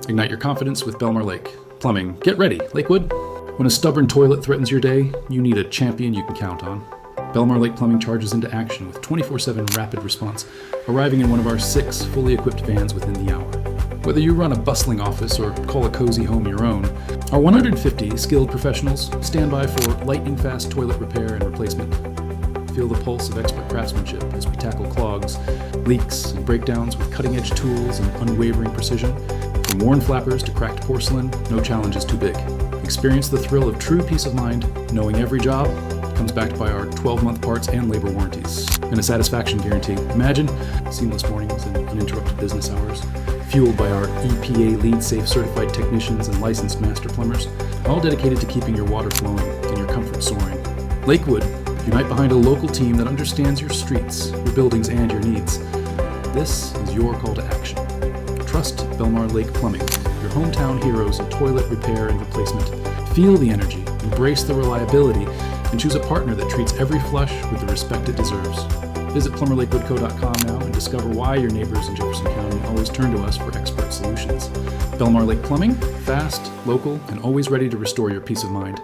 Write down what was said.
Ignite your confidence with Belmar Lake Plumbing. Get ready, Lakewood. When a stubborn toilet threatens your day, you need a champion you can count on. Belmar Lake Plumbing charges into action with 24/7 rapid response, arriving in one of our 6 fully equipped vans within the hour. Whether you run a bustling office or call a cozy home your own, our 150 skilled professionals stand by for lightning-fast toilet repair and replacement. Feel the pulse of expert craftsmanship as we tackle clogs, leaks, and breakdowns with cutting-edge tools and unwavering precision. From worn flappers to cracked porcelain, no challenge is too big. Experience the thrill of true peace of mind, knowing every job comes backed by our 12-month parts and labor warranties, and a satisfaction guarantee. Imagine seamless mornings and uninterrupted business hours, fueled by our EPA Lead-Safe certified technicians and licensed master plumbers, all dedicated to keeping your water flowing and your comfort soaring. Lakewood, unite behind a local team that understands your streets, your buildings, and your needs. This is your call to action. Trust Belmar Lake Plumbing, your hometown heroes in toilet repair and replacement. Feel the energy, embrace the reliability, and choose a partner that treats every flush with the respect it deserves. Visit plumberlakewoodco.com now and discover why your neighbors in Jefferson County always turn to us for expert solutions. Belmar Lake Plumbing, fast, local, and always ready to restore your peace of mind.